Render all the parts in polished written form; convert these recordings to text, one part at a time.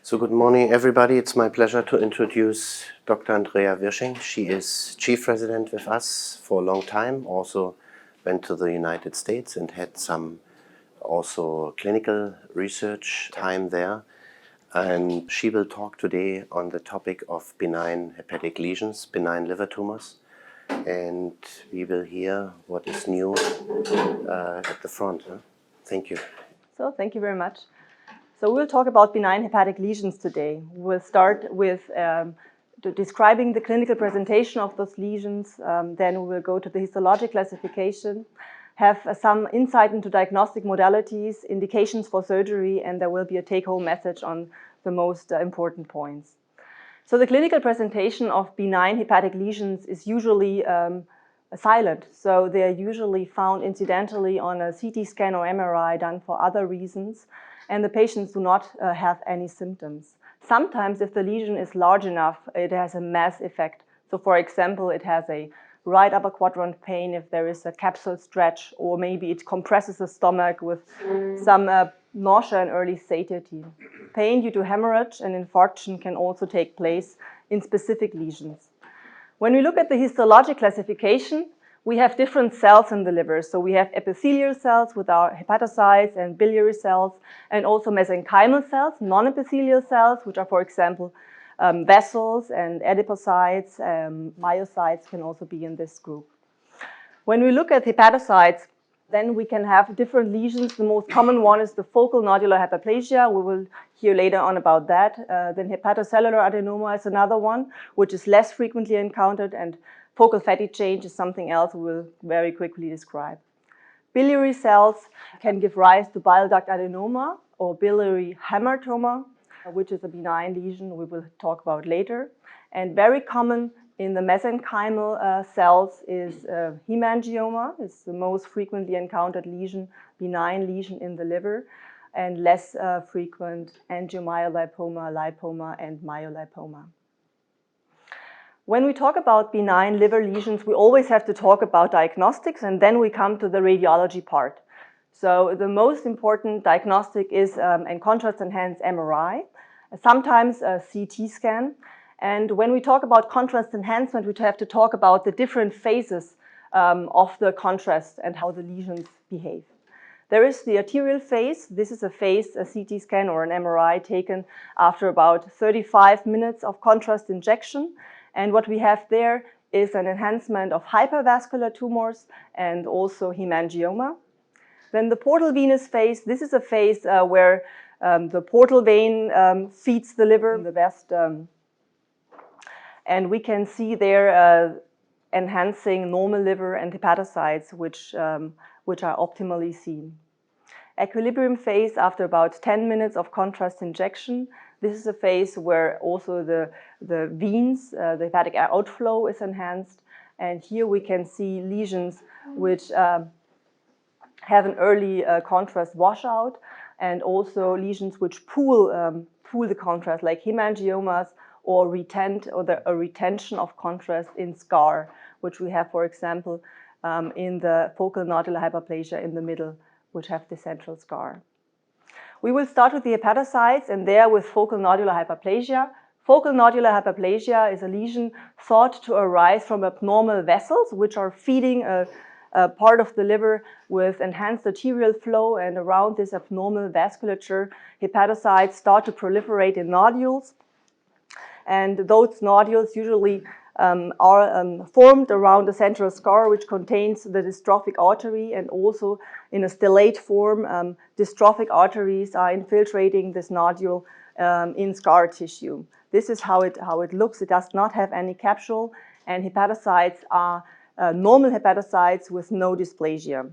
So good morning, everybody. It's my pleasure to introduce Dr. Andrea Wirsching. She is chief resident with us for a long time, also went to the United States and had some also clinical research time there. And she will talk today on the topic of benign hepatic lesions, benign liver tumors. And we will hear what is new at the front. Thank you. So thank you very much. So we'll talk about benign hepatic lesions today. We'll start with describing the clinical presentation of those lesions. Then we will go to the histologic classification, have some insight into diagnostic modalities, indications for surgery, and there will be a take-home message on the most important points. So the clinical presentation of benign hepatic lesions is usually silent. So they are usually found incidentally on a CT scan or MRI done for other reasons, and the patients do not have any symptoms. Sometimes if the lesion is large enough, it has a mass effect. So for example, it has a right upper quadrant pain if there is a capsule stretch, or maybe it compresses the stomach with some nausea and early satiety. Pain due to hemorrhage and infarction can also take place in specific lesions. When we look at the histologic classification, we have different cells in the liver. So we have epithelial cells with our hepatocytes and biliary cells, and also mesenchymal cells, non-epithelial cells, which are, for example, vessels and adipocytes. Myocytes can also be in this group. When we look at hepatocytes, then we can have different lesions. The most common one is the focal nodular hyperplasia. We will hear later on about that. Then hepatocellular adenoma is another one, which is less frequently encountered, and focal fatty change is something else we will very quickly describe. Biliary cells can give rise to bile duct adenoma or biliary hamartoma, which is a benign lesion we will talk about later. And very common in the mesenchymal cells is hemangioma. It's the most frequently encountered lesion, benign lesion in the liver, and less frequent angiomyolipoma, lipoma, and myolipoma. When we talk about benign liver lesions, we always have to talk about diagnostics, and then we come to the radiology part. So the most important diagnostic is a contrast-enhanced MRI, sometimes a CT scan. And when we talk about contrast enhancement, we have to talk about the different phases of the contrast and how the lesions behave. There is the arterial phase. This is a phase, a CT scan or an MRI taken after about 35 minutes of contrast injection. And what we have there is an enhancement of hypervascular tumors and also hemangioma. Then the portal venous phase. This is a phase where the portal vein feeds the liver, the best. And we can see there enhancing normal liver and hepatocytes, which are optimally seen. Equilibrium phase after about 10 minutes of contrast injection. This is a phase where also the veins, the hepatic outflow is enhanced. And here we can see lesions which have an early contrast washout, and also lesions which pool the contrast, like hemangiomas, or a retention of contrast in scar, which we have, for example, in the focal nodular hyperplasia in the middle, which have the central scar. We will start with the hepatocytes, and there with focal nodular hyperplasia. Focal nodular hyperplasia is a lesion thought to arise from abnormal vessels, which are feeding a part of the liver with enhanced arterial flow, and around this abnormal vasculature, hepatocytes start to proliferate in nodules. And those nodules usually are formed around the central scar, which contains the dystrophic artery, and also in a stellate form, dystrophic arteries are infiltrating this nodule in scar tissue. This is how it looks. It does not have any capsule, and hepatocytes are normal hepatocytes with no dysplasia.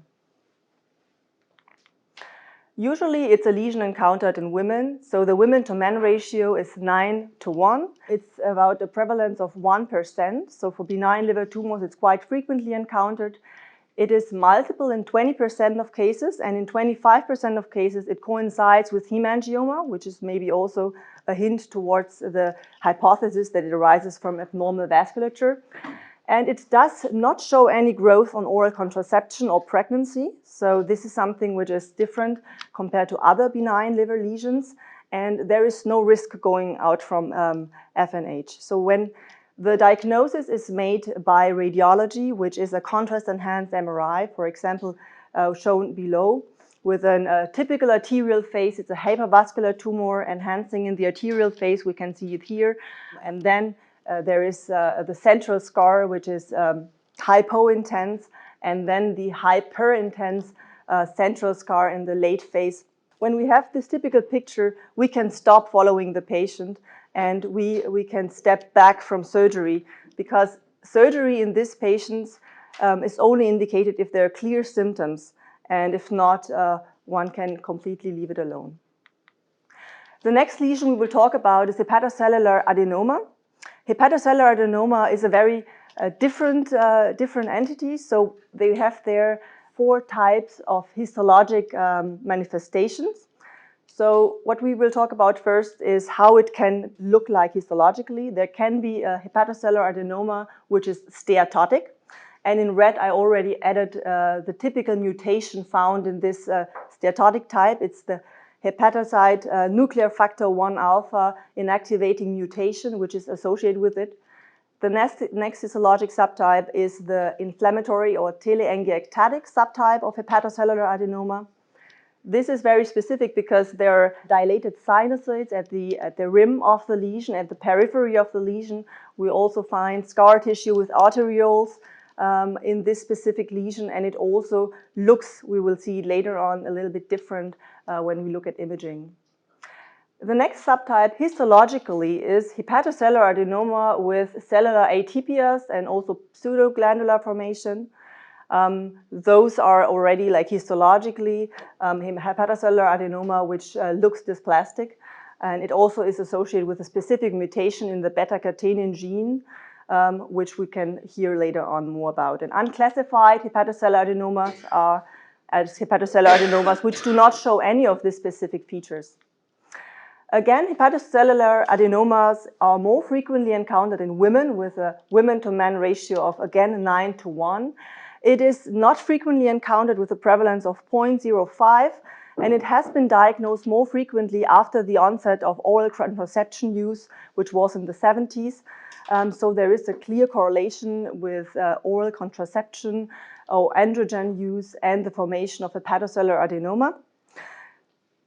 Usually it's a lesion encountered in women, so the women to men ratio is 9:1. It's about a prevalence of 1%, so for benign liver tumors it's quite frequently encountered. It is multiple in 20% of cases, and in 25% of cases it coincides with hemangioma, which is maybe also a hint towards the hypothesis that it arises from abnormal vasculature. And it does not show any growth on oral contraception or pregnancy. So this is something which is different compared to other benign liver lesions. and there is no risk going out from FNH. So when the diagnosis is made by radiology, which is a contrast-enhanced MRI, for example, shown below, with a typical arterial phase. It's a hypervascular tumor enhancing in the arterial phase. We can see it here. And then there is the central scar, which is hypo-intense, and then the hyper-intense central scar in the late phase. When we have this typical picture, we can stop following the patient and we can step back from surgery, because surgery in these patients is only indicated if there are clear symptoms, and if not, one can completely leave it alone. The next lesion we will talk about is hepatocellular adenoma. Hepatocellular adenoma is a very different entity. So they have there 4 types of histologic manifestations. So what we will talk about first is how it can look like histologically. There can be a hepatocellular adenoma which is steatotic. And in red, I already added the typical mutation found in this steatotic type. It's the hepatocyte nuclear factor 1 alpha inactivating mutation, which is associated with it. The next histologic subtype is the inflammatory or telangiectatic subtype of hepatocellular adenoma. This is very specific because there are dilated sinusoids at the rim of the lesion, at the periphery of the lesion. We also find scar tissue with arterioles in this specific lesion, and it also looks, we will see later on, a little bit different when we look at imaging. The next subtype histologically is hepatocellular adenoma with cellular atypias and also pseudoglandular formation. Those are already like histologically hepatocellular adenoma, which looks dysplastic, and it also is associated with a specific mutation in the beta-catenin gene, which we can hear later on more about. And unclassified hepatocellular adenomas are as hepatocellular adenomas which do not show any of these specific features. Again, hepatocellular adenomas are more frequently encountered in women with a women-to-men ratio of, again, 9:1. It is not frequently encountered with a prevalence of 0.05, and it has been diagnosed more frequently after the onset of oral contraception use, which was in the 70s. So there is a clear correlation with oral contraception or androgen use and the formation of hepatocellular adenoma.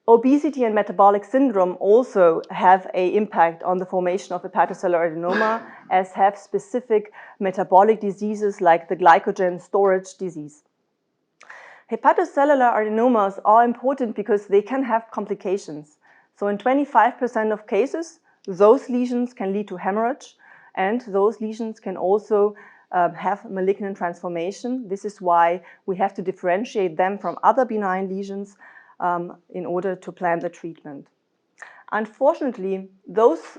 Obesity and metabolic syndrome also have an impact on the formation of hepatocellular adenoma, as have specific metabolic diseases like the glycogen storage disease. Hepatocellular adenomas are important because they can have complications. So in 25% of cases, those lesions can lead to hemorrhage, and those lesions can also have malignant transformation. This is why we have to differentiate them from other benign lesions in order to plan the treatment. Unfortunately, those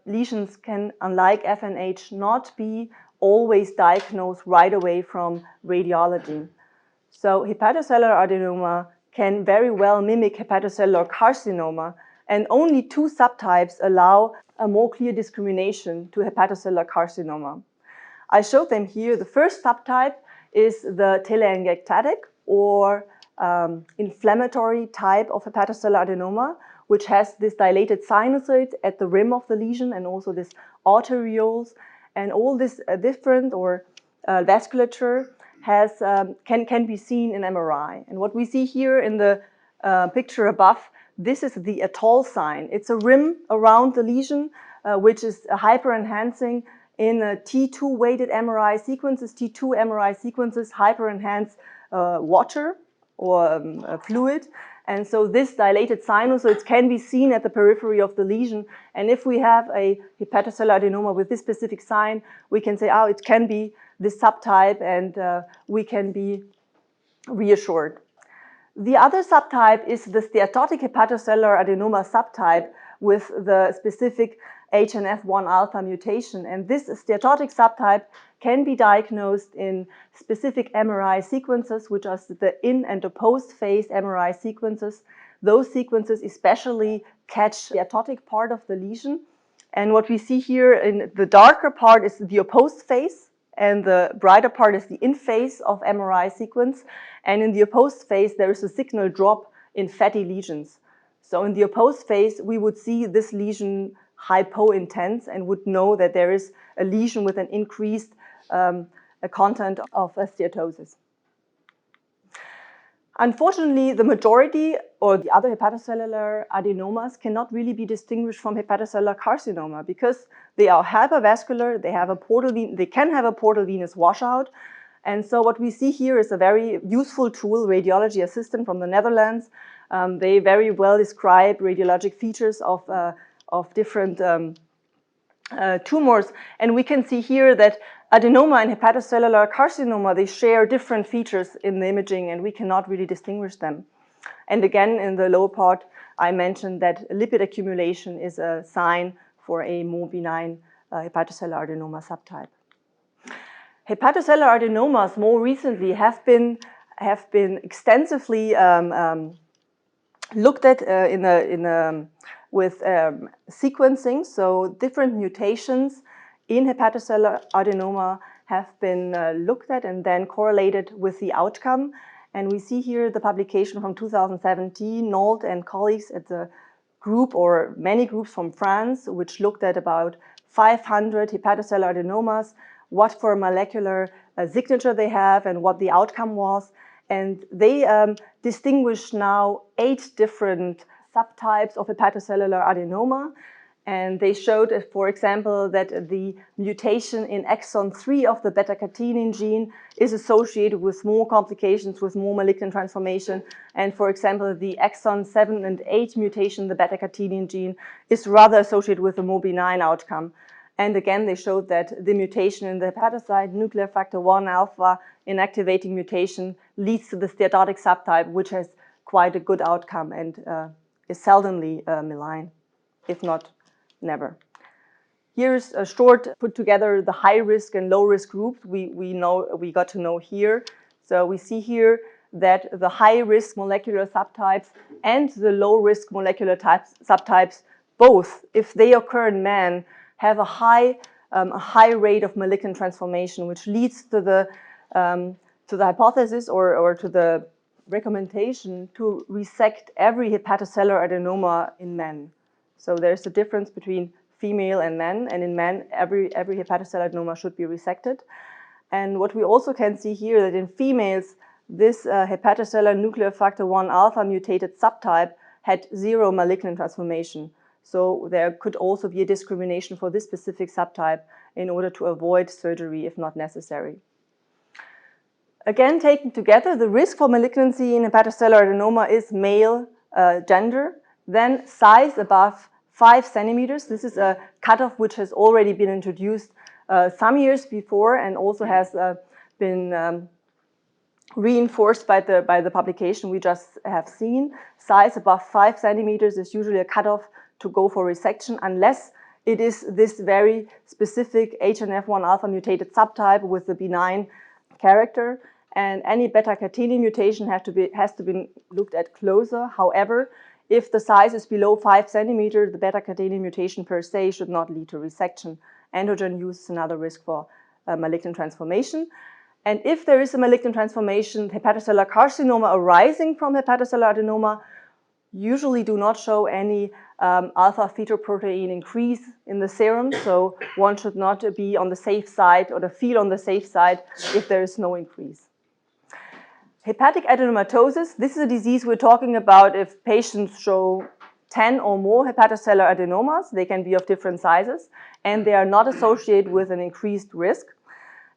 lesions can, unlike FNH, not be always diagnosed right away from radiology. So hepatocellular adenoma can very well mimic hepatocellular carcinoma, and only 2 subtypes allow a more clear discrimination to hepatocellular carcinoma. I showed them here. The first subtype is the telangiectatic or inflammatory type of hepatocellular adenoma, which has this dilated sinusoid at the rim of the lesion and also this arterioles, and all this different or vasculature has can be seen in MRI. And what we see here in the picture above, this is the atoll sign. It's a rim around the lesion, which is hyper-enhancing in T2 weighted MRI sequences. T2 MRI sequences hyper-enhance water or fluid. And so this dilated sinusoids can be seen at the periphery of the lesion. And if we have a hepatocellular adenoma with this specific sign, we can say, oh, it can be this subtype, and we can be reassured. The other subtype is the steatotic hepatocellular adenoma subtype with the specific HNF1 alpha mutation. And this steatotic subtype can be diagnosed in specific MRI sequences, which are the in and the post-phase MRI sequences. Those sequences especially catch the steatotic part of the lesion. And what we see here in the darker part is the opposed phase, and the brighter part is the in phase of MRI sequence. And in the opposed phase, there is a signal drop in fatty lesions. So in the opposed phase, we would see this lesion hypo-intense and would know that there is a lesion with an increased content of steatosis. Unfortunately, the majority or the other hepatocellular adenomas cannot really be distinguished from hepatocellular carcinoma because they are hypervascular, they can have a portal venous washout. And so what we see here is a very useful tool, radiology assistant from the Netherlands. They very well describe radiologic features of different tumors. And we can see here that adenoma and hepatocellular carcinoma, they share different features in the imaging, and we cannot really distinguish them. And again, in the lower part, I mentioned that lipid accumulation is a sign for a more benign hepatocellular adenoma subtype. Hepatocellular adenomas more recently have been extensively looked at with sequencing. So different mutations in hepatocellular adenoma have been looked at and then correlated with the outcome. And we see here the publication from 2017, Nolte and colleagues at the group or many groups from France, which looked at about 500 hepatocellular adenomas, what for molecular signature they have and what the outcome was. And they distinguish now 8 different subtypes of hepatocellular adenoma. And they showed, for example, that the mutation in exon 3 of the beta-catenin gene is associated with more complications, with more malignant transformation. And for example, the exon 7 and 8 mutation, the beta-catenin gene, is rather associated with a more benign outcome. And again, they showed that the mutation in the hepatocyte nuclear factor 1 alpha inactivating mutation leads to the steatotic subtype, which has quite a good outcome and is seldomly malign, if not never. Here's a short put together the high risk and low risk groups we got to know here. So we see here that the high risk molecular subtypes and the low risk molecular subtypes, both, if they occur in men, have a high rate of malignant transformation, which leads to the hypothesis or to the recommendation to resect every hepatocellular adenoma in men. So there's a difference between female and men, and in men, every hepatocellular adenoma should be resected. And what we also can see here that in females, this hepatocellular nuclear factor 1 alpha mutated subtype had 0 malignant transformation. So there could also be a discrimination for this specific subtype in order to avoid surgery if not necessary. Again, taken together, the risk for malignancy in hepatocellular adenoma is male gender, then size above 5 centimeters. This is a cutoff which has already been introduced some years before and also has been reinforced by the publication we just have seen. Size above 5 centimeters is usually a cutoff to go for resection unless it is this very specific HNF1 alpha mutated subtype with the benign character. And any beta-catenin mutation has to be looked at closer. However, if the size is below 5 centimeters, the beta-catenin mutation per se should not lead to resection. Androgen use is another risk for malignant transformation. And if there is a malignant transformation, hepatocellular carcinoma arising from hepatocellular adenoma usually do not show any alpha fetoprotein increase in the serum. So one should not be on the safe side or feel on the safe side if there is no increase. Hepatic adenomatosis, this is a disease we're talking about if patients show 10 or more hepatocellular adenomas. They can be of different sizes, and they are not associated with an increased risk.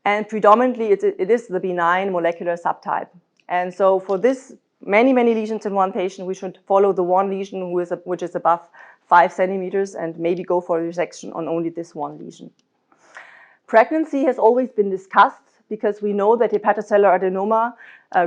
And predominantly, it is the benign molecular subtype. And so for this, many lesions in one patient, we should follow the one lesion which is above 5 centimeters and maybe go for a resection on only this one lesion. Pregnancy has always been discussed because we know that hepatocellular adenoma,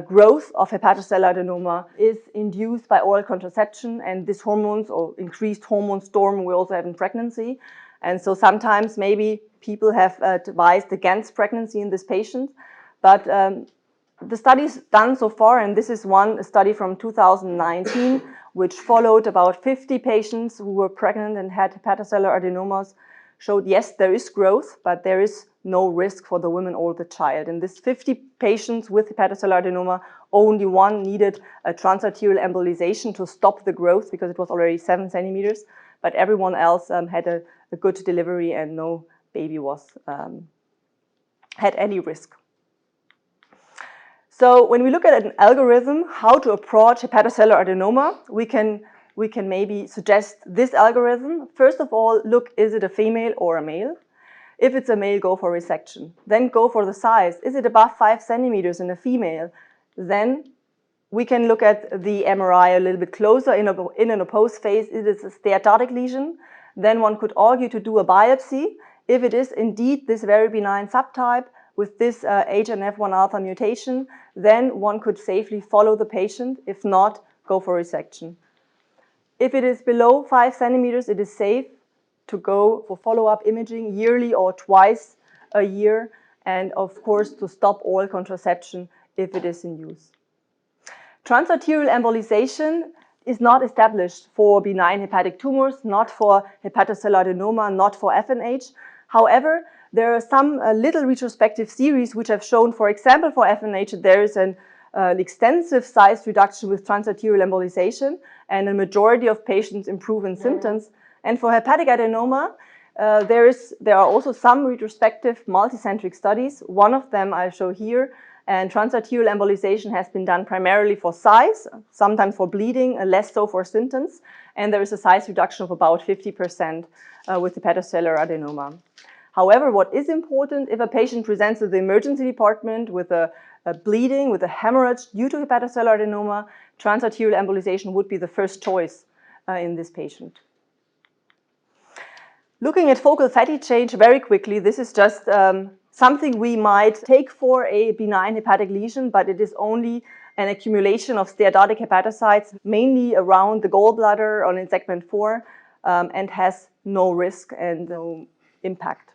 growth of hepatocellular adenoma is induced by oral contraception, and these hormones or increased hormone storm we also have in pregnancy. And so sometimes maybe people have advised against pregnancy in this patient, but the studies done so far, and this is one study from 2019, which followed about 50 patients who were pregnant and had hepatocellular adenomas, showed yes, there is growth, but there is no risk for the woman or the child. In this 50 patients with hepatocellular adenoma, only one needed a transarterial embolization to stop the growth because it was already 7 centimeters, but everyone else had a good delivery and no baby was had any risk. So when we look at an algorithm, how to approach hepatocellular adenoma, we can maybe suggest this algorithm. First of all, look, is it a female or a male? If it's a male, go for resection. Then go for the size. Is it above 5 centimeters in a female? Then we can look at the MRI a little bit closer in an opposed phase. Is it a steatotic lesion? Then one could argue to do a biopsy. If it is indeed this very benign subtype with this HNF1 alpha mutation, then one could safely follow the patient. If not, go for resection. If it is below 5 centimeters, it is safe to go for follow-up imaging yearly or twice a year, and of course to stop oral contraception if it is in use. Transarterial embolization is not established for benign hepatic tumors, not for hepatocellular adenoma, not for FNH. However, there are some little retrospective series which have shown, for example, for FNH, there is an extensive size reduction with transarterial embolization, and a majority of patients improve in symptoms. And for hepatic adenoma, there are also some retrospective multicentric studies. One of them I show here, and transarterial embolization has been done primarily for size, sometimes for bleeding, less so for symptoms, and there is a size reduction of about 50% with hepatocellular adenoma. However, what is important, if a patient presents to the emergency department with a bleeding, with a hemorrhage due to hepatocellular adenoma, transarterial embolization would be the first choice in this patient. Looking at focal fatty change very quickly, this is just something we might take for a benign hepatic lesion, but it is only an accumulation of steatotic hepatocytes, mainly around the gallbladder on in segment 4, and has no risk and no impact.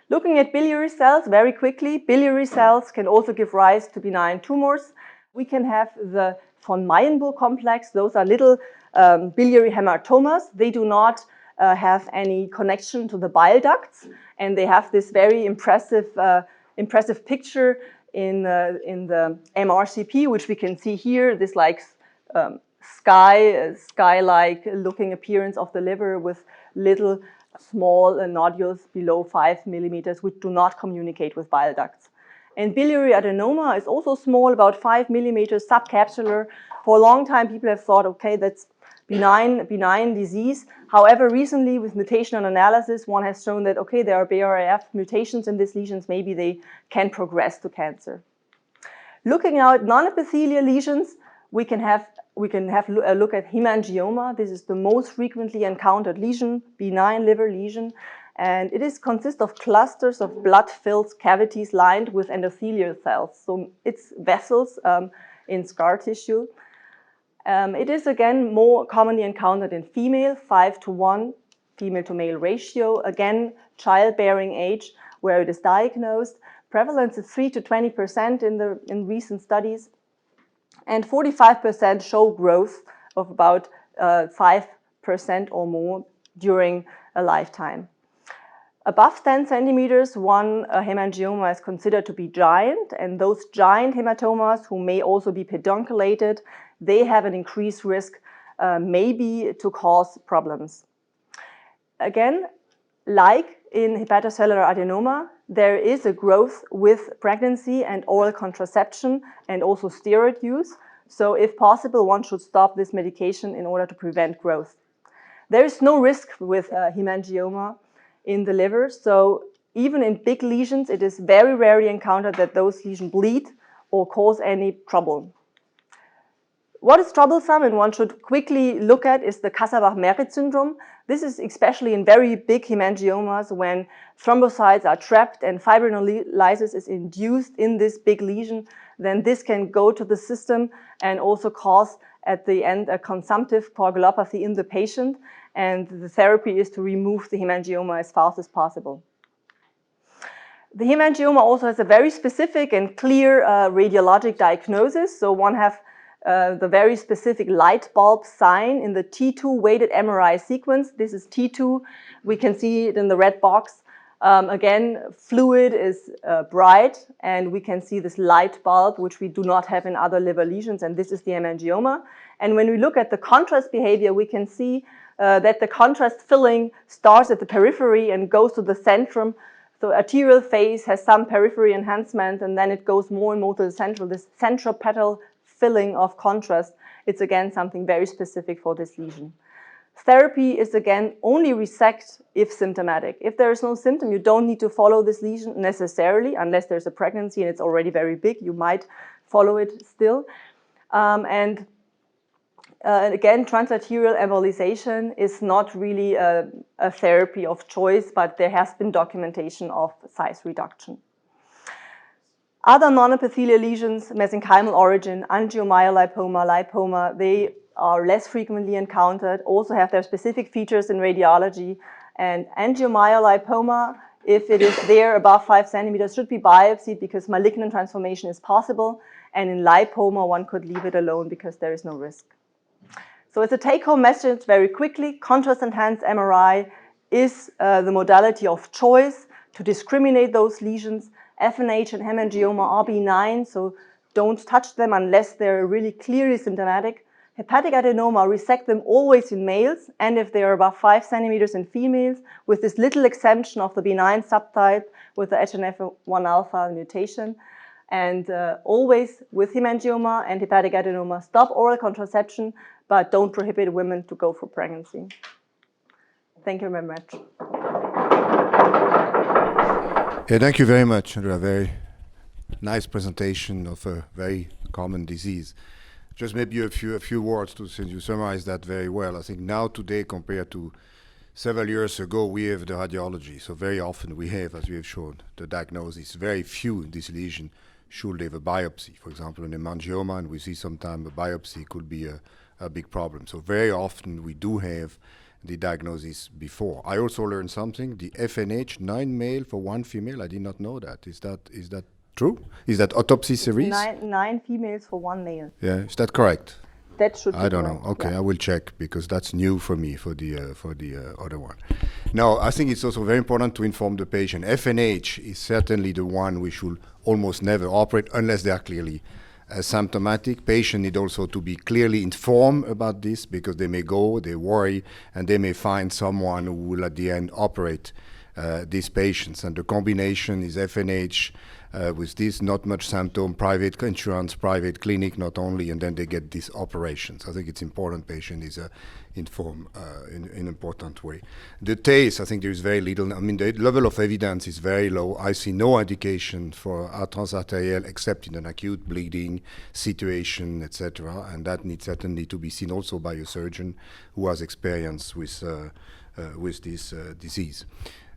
Looking at biliary cells very quickly, biliary cells can also give rise to benign tumors. We can have the von Mayenburg complex. Those are little biliary hematomas. They do not have any connection to the bile ducts, and they have this very impressive picture in the MRCP, which we can see here. This like sky-like looking appearance of the liver with little small nodules below 5 millimeters, which do not communicate with bile ducts. And biliary adenoma is also small, about 5 millimeters, subcapsular. For a long time, people have thought, okay, that's benign disease. However, recently with mutational analysis, one has shown that, okay, there are BRAF mutations in these lesions. Maybe they can progress to cancer. Looking now at non-epithelial lesions, we can have a look at hemangioma. This is the most frequently encountered lesion, benign liver lesion, and it consists of clusters of blood-filled cavities lined with endothelial cells. So it's vessels in scar tissue. It is again more commonly encountered in female, 5:1 female to male ratio. Again, childbearing age where it is diagnosed. Prevalence is 3 to 20% in recent studies. And 45% show growth of about 5% or more during a lifetime. Above 10 centimeters, one hemangioma is considered to be giant, and those giant hematomas, who may also be pedunculated, they have an increased risk maybe to cause problems. Again, like in hepatocellular adenoma, there is a growth with pregnancy and oral contraception and also steroid use. So if possible, one should stop this medication in order to prevent growth. There is no risk with hemangioma in the liver. So even in big lesions, it is very rarely encountered that those lesions bleed or cause any trouble. What is troublesome and one should quickly look at is the Kasabach-Merit syndrome. This is especially in very big hemangiomas when thrombocytes are trapped and fibrinolysis is induced in this big lesion. Then this can go to the system and also cause at the end a consumptive coagulopathy in the patient. And the therapy is to remove the hemangioma as fast as possible. The hemangioma also has a very specific and clear radiologic diagnosis. So one have the very specific light bulb sign in the T2 weighted MRI sequence. This is T2. We can see it in the red box. Again, fluid is bright, and we can see this light bulb, which we do not have in other liver lesions, and this is the hemangioma. And when we look at the contrast behavior, we can see that the contrast filling starts at the periphery and goes to the centrum. So arterial phase has some periphery enhancement, and then it goes more and more to the central, this centropetal filling of contrast. It's again something very specific for this lesion. Therapy is again only resect if symptomatic. If there is no symptom, you don't need to follow this lesion necessarily, unless there's a pregnancy and it's already very big, you might follow it still. And again, transarterial embolization is not really a therapy of choice, but there has been documentation of size reduction. Other non-epithelial lesions, mesenchymal origin, angiomyolipoma, lipoma, they are less frequently encountered, also have their specific features in radiology. And angiomyolipoma, if it is there above 5 centimeters, should be biopsied because malignant transformation is possible. And in lipoma, one could leave it alone because there is no risk. So as a take-home message, very quickly, contrast-enhanced MRI is the modality of choice to discriminate those lesions. FNH and hemangioma are benign, so don't touch them unless they're really clearly symptomatic. Hepatic adenoma, resect them always in males, and if they are above 5 centimeters in females, with this little exemption of the benign subtype with the HNF1 alpha mutation. And always with hemangioma and hepatic adenoma, stop oral contraception, but don't prohibit women to go for pregnancy. Thank you very much. Yeah, thank you very much, Andrea. Very nice presentation of a very common disease. Just maybe a few words to, since you summarized that very well. I think now today compared to several years ago, we have the radiology. So very often we have, as we have shown, the diagnosis. Very few in this lesion should have a biopsy. For example, in hemangioma, and we see sometimes a biopsy could be a big problem. So very often we do have the diagnosis before. I also learned something, the FNH, 9 male for 1 female. I did not know that. Is that true? Is that autopsy series? Nine females for 1 male. Yeah, is that correct? That should be I don't correct. know. Okay, yeah. I will check because that's new for me for the other one. Now, I think it's also very important to inform the patient. FNH is certainly the one we should almost never operate unless they are clearly symptomatic. Patient need also to be clearly informed about this because they may go, they worry, and they may find someone who will at the end operate these patients. And the combination is FNH with this, not much symptom, private insurance, private clinic, not only, and then they get these operations. I think it's important patient is informed in an important way. The taste, I think there is very little. I mean, the level of evidence is very low. I see no indication for transarterial except in an acute bleeding situation, etc. And that needs certainly to be seen also by a surgeon who has experience with this disease.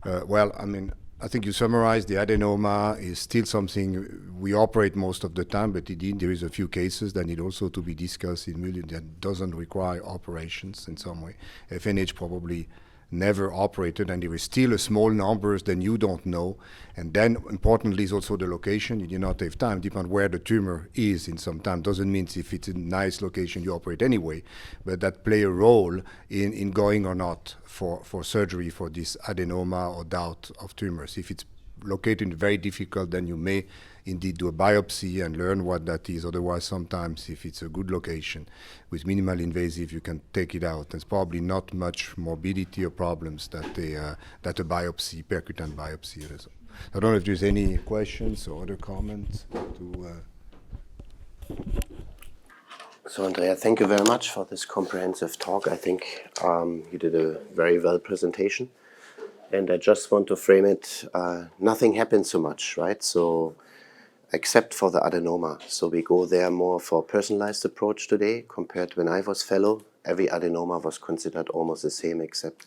Well, I mean, I think you summarized the adenoma is still something we operate most of the time, but indeed there is a few cases that need also to be discussed in million that doesn't require operations in some way. FNH probably never operated, and there is still a small numbers that you don't know. And then importantly is also the location. You do not have time, depending on where the tumor is in some time. Doesn't mean if it's a nice location you operate anyway, but that play a role in going or not for surgery for this adenoma or doubt of tumors. If it's located very difficult, then you may indeed do a biopsy and learn what that is. Otherwise, sometimes if it's a good location with minimal invasive, you can take it out. There's probably not much morbidity or problems that a biopsy, percutant biopsy is. I don't know if there's any questions or other comments So Andrea, thank you very much for this comprehensive talk. I think you did a very well presentation. And I just want to frame it, nothing happens so much, right? So, except for the adenoma. So we go there more for a personalized approach today compared to when I was fellow. Every adenoma was considered almost the same except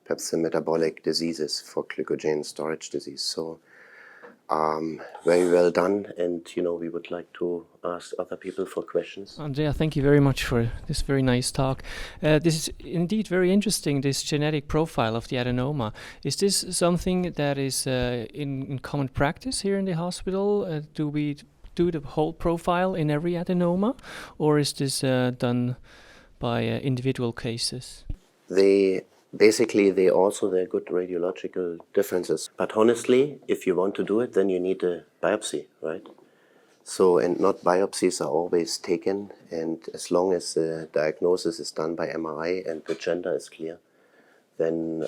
perhaps the metabolic diseases for glycogen storage disease. So very well done, and we would like to ask other people for questions. Andrea, thank you very much for this very nice talk. This is indeed very interesting, this genetic profile of the adenoma. Is this something that is in common practice here in the hospital? Do we do the whole profile in every adenoma, or is this done by individual cases? They basically, there are good radiological differences. But honestly, if you want to do it, then you need a biopsy, right? So, and not biopsies are always taken, and as long as the diagnosis is done by MRI and the gender is clear, then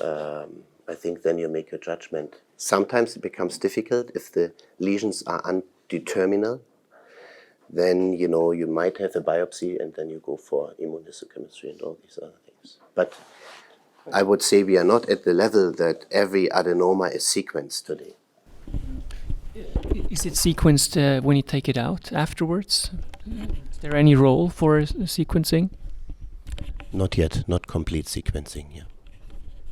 I think then you make your judgment. Sometimes it becomes difficult if the lesions are undeterminable. Then, you know, you might have a biopsy and then you go for immunohistochemistry and all these other things. But I would say we are not at the level that every adenoma is sequenced today. Is it sequenced when you take it out afterwards? Is there any role for sequencing? Not yet, not complete sequencing, yeah.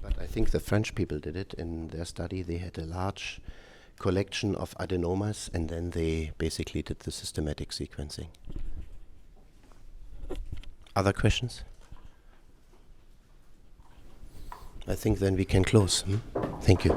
But I think the French people did it in their study. They had a large collection of adenomas and then they basically did the systematic sequencing. Other questions? I think then we can close. Thank you.